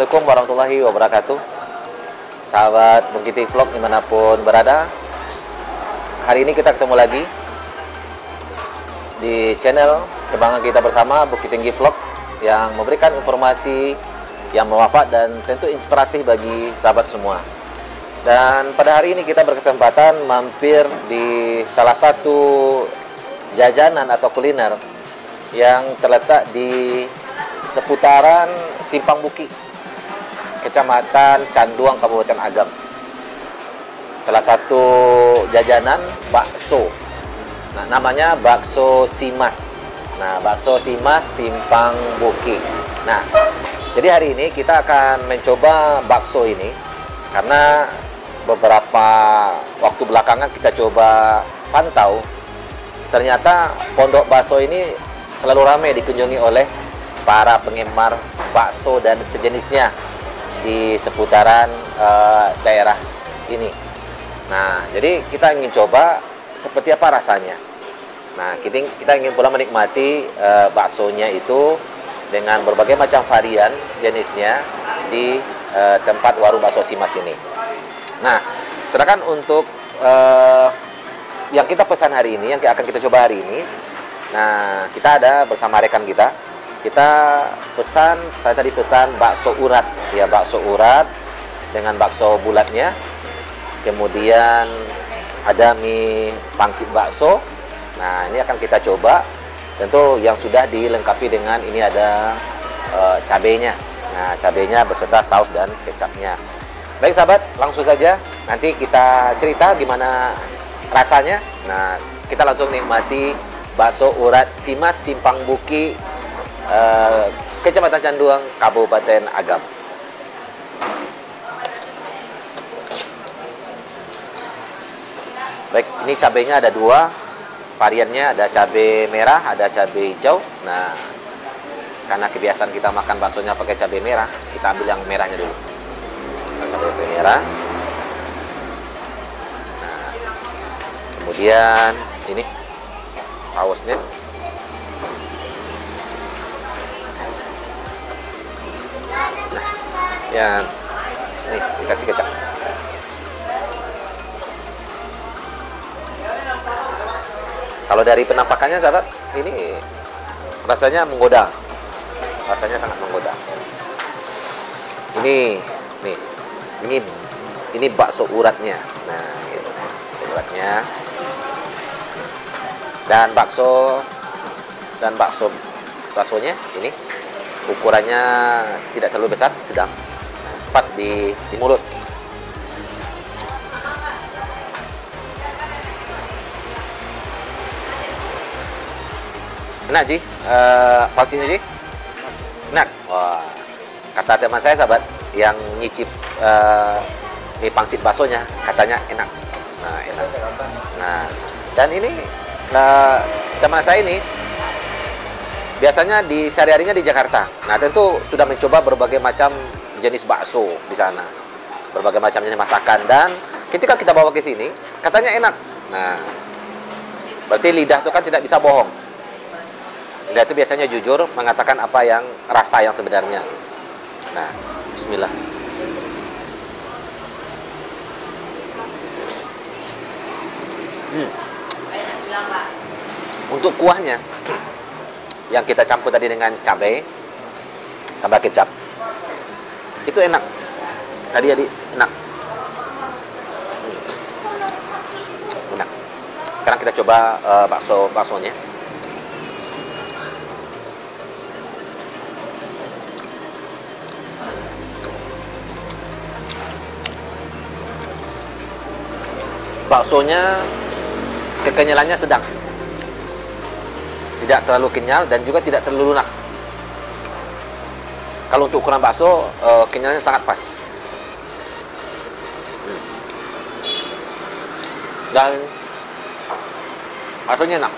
Assalamualaikum warahmatullahi wabarakatuh. Sahabat Bukit Vlog dimanapun berada, hari ini kita ketemu lagi di channel kebanggaan kita bersama, Bukit Tinggi Vlog, yang memberikan informasi yang bermanfaat dan tentu inspiratif bagi sahabat semua. Dan pada hari ini kita berkesempatan mampir di salah satu jajanan atau kuliner yang terletak di seputaran Simpang Buki, Kecamatan Canduang, Kabupaten Agam. Salah satu jajanan bakso. Nah, namanya bakso Simas. Nah, bakso Simas Simpang Buki. Nah, jadi hari ini kita akan mencoba bakso ini karena beberapa waktu belakangan kita coba pantau, ternyata pondok bakso ini selalu ramai dikunjungi oleh para penggemar bakso dan sejenisnya di seputaran daerah ini. Nah, jadi kita ingin coba seperti apa rasanya. Nah, kita ingin pula menikmati baksonya itu dengan berbagai macam varian jenisnya di tempat warung bakso Simas ini. Nah, sedangkan untuk yang kita pesan hari ini, yang akan kita coba hari ini, nah, kita ada bersama rekan kita. Kita pesan, saya tadi pesan bakso urat, ya, bakso urat dengan bakso bulatnya. Kemudian ada mie pangsit bakso. Nah, ini akan kita coba. Tentu yang sudah dilengkapi dengan ini ada cabenya. Nah, cabenya beserta saus dan kecapnya. Baik sahabat, langsung saja nanti kita cerita gimana rasanya. Nah, kita langsung nikmati bakso urat Simas Simpang Buki, Kecamatan Canduang, Kabupaten Agam. Baik, ini cabenya ada dua variannya, ada cabai merah, ada cabai hijau. Nah, karena kebiasaan kita makan baksonya pakai cabai merah, kita ambil yang merahnya dulu. Nah, cabai merah. Nah, kemudian ini sausnya. Ya, nih dikasih kecap. Kalau dari penampakannya sahabat, ini rasanya menggoda. Rasanya sangat menggoda. Ini nih. Ini bakso uratnya. Nah, gitu. Bakso uratnya. Dan baksonya ini ukurannya tidak terlalu besar, sedang. Pas di mulut. Enak Ji, pastinya Ji. Enak. Wah, kata teman saya sahabat yang nyicip mie pangsit baksonya, katanya enak. Nah, enak. Nah, dan ini teman saya ini biasanya di sehari-harinya di Jakarta. Nah, tentu sudah mencoba berbagai macam jenis bakso di sana, berbagai macam jenis masakan, dan ketika kita bawa ke sini katanya enak. Nah, berarti lidah itu kan tidak bisa bohong. Lidah itu biasanya jujur mengatakan apa yang rasa yang sebenarnya. Nah, bismillah. Untuk kuahnya yang kita campur tadi dengan cabai tambah kecap, itu enak. Tadi enak. Enak. Sekarang kita coba baksonya. Baksonya kekenyalannya sedang. Tidak terlalu kenyal dan juga tidak terlalu lunak. Kalau untuk ukuran bakso, kenyalnya sangat pas. Dan baksonya enak.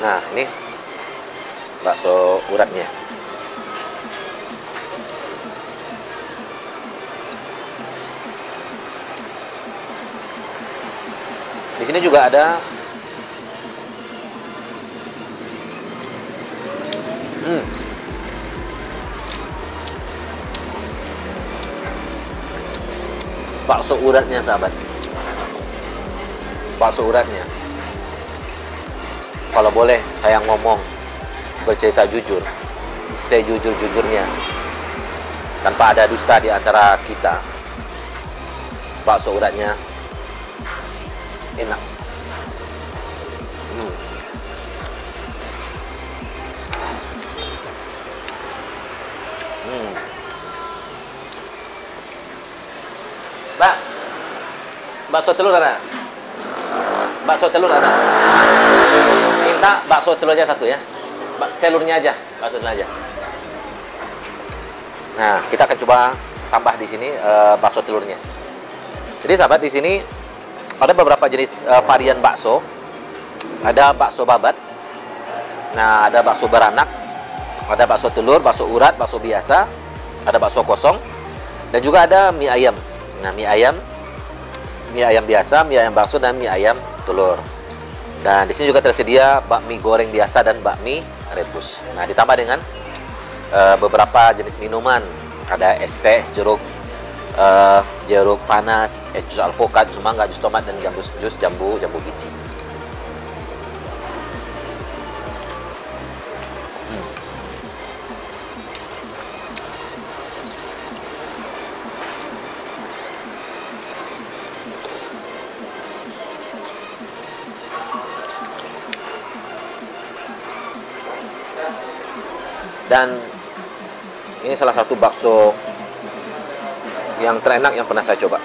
Nah, ini bakso uratnya. Di sini juga ada bakso uratnya sahabat. Bakso uratnya. Kalau boleh saya ngomong, bercerita jujur, saya jujur-jujurnya, tanpa ada dusta di antara kita. Bakso uratnya enak. Mbak, bakso telur ada? Bakso telur ada? Minta bakso telur aja satu ya. Telurnya aja, bakso telur aja. Nah, kita akan coba tambah di sini bakso telurnya. Jadi sahabat, di sini ada beberapa jenis varian bakso. Ada bakso babat. Nah, ada bakso beranak. Ada bakso telur, bakso urat, bakso biasa. Ada bakso kosong. Dan juga ada mie ayam. Nah, mie ayam biasa, mie ayam bakso, dan mie ayam telur. Dan di sini juga tersedia bakmi goreng biasa dan bakmi rebus. Nah, ditambah dengan beberapa jenis minuman. Ada es teh, es jeruk, jeruk panas, jus alpukat, jus mangga, jus tomat, dan jus jambu biji. Dan ini salah satu bakso yang terenak yang pernah saya coba.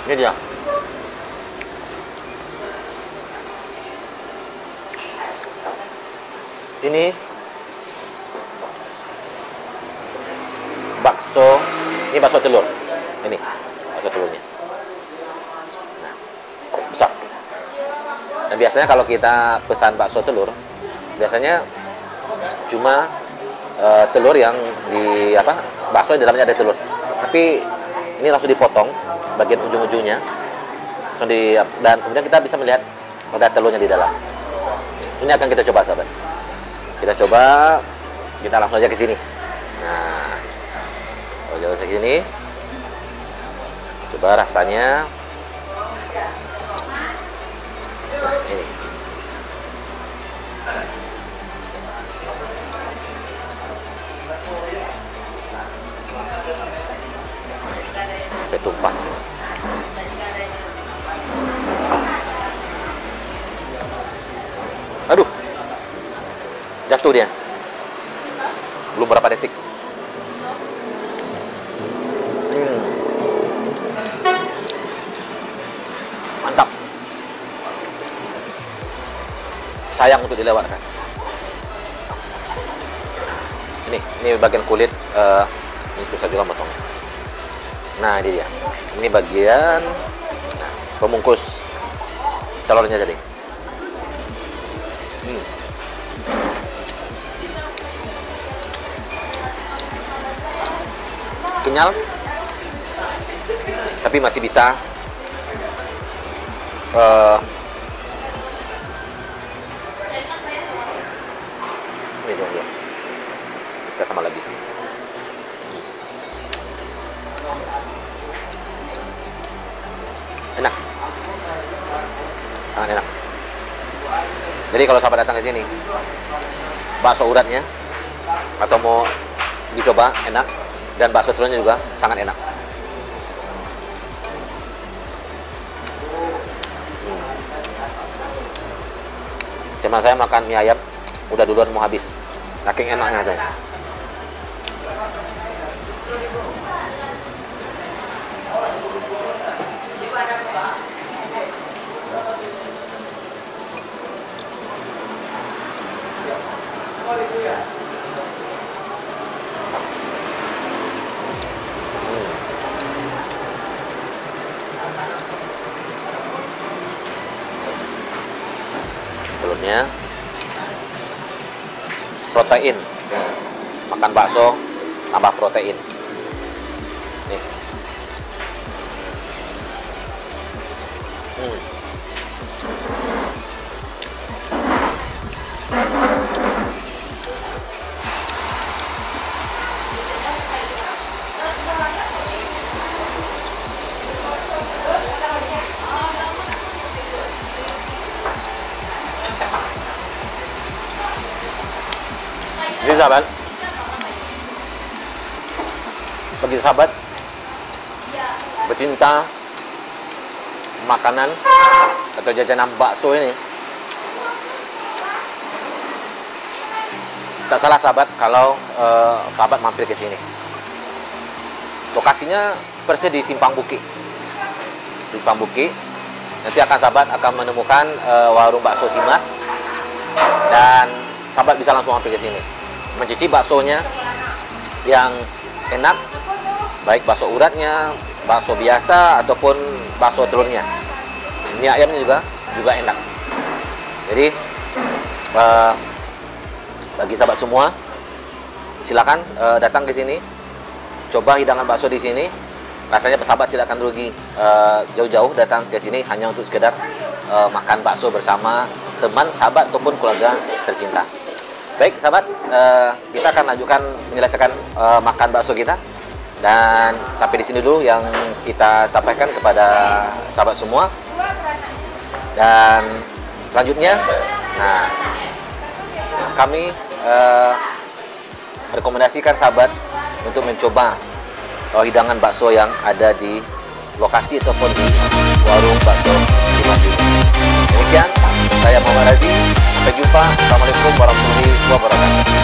Ini dia. Ini bakso telur. Ini bakso telurnya. Nah, besar. Dan biasanya kalau kita pesan bakso telur, biasanya cuma telur yang di bakso di dalamnya ada telur. Tapi ini langsung dipotong bagian ujung-ujungnya, dan kemudian kita bisa melihat ada telurnya di dalam. Ini akan kita coba sahabat. Kita langsung aja ke sini. Nah, jauh ke sini. Coba rasanya. Nah, ini. Sampai tumpah. Aduh, jatuh dia. Belum berapa detik. Mantap. Sayang untuk dilewatkan. Ini bagian kulit. Ini susah juga motongnya. Nah, ini dia. Ini bagian pembungkus telurnya tadi. Kenyal, tapi masih bisa ini dia. Kita tambah lagi. Enak, sangat enak. Jadi kalau sahabat datang ke sini, bakso uratnya atau mau dicoba enak, dan bakso telurnya juga sangat enak. Cuma saya makan mie ayam udah duluan mau habis, saking enaknya katanya. Maksudnya protein. Makan bakso tambah protein. Nih. Jadi sahabat, bagi sahabat pecinta makanan atau jajanan bakso ini, tak salah sahabat kalau sahabat mampir ke sini. Lokasinya persis di Simpang Bukit. Di Simpang Bukit, nanti sahabat akan menemukan warung bakso Simas, dan sahabat bisa langsung mampir ke sini, mencicipi baksonya yang enak, baik bakso uratnya, bakso biasa ataupun bakso telurnya. Mie ayamnya juga enak. Jadi bagi sahabat semua, silakan datang ke sini, coba hidangan bakso di sini. Rasanya sahabat tidak akan rugi jauh-jauh datang ke sini hanya untuk sekedar makan bakso bersama teman, sahabat ataupun keluarga tercinta. Baik sahabat, kita akan lanjutkan menyelesaikan makan bakso kita, dan sampai di sini dulu yang kita sampaikan kepada sahabat semua. Dan selanjutnya, nah, kami rekomendasikan sahabat untuk mencoba hidangan bakso yang ada di lokasi ataupun di warung bakso Simas ini. Demikian, saya Muhammad Razi. Sampai jumpa. Assalamualaikum warahmatullahi wabarakatuh.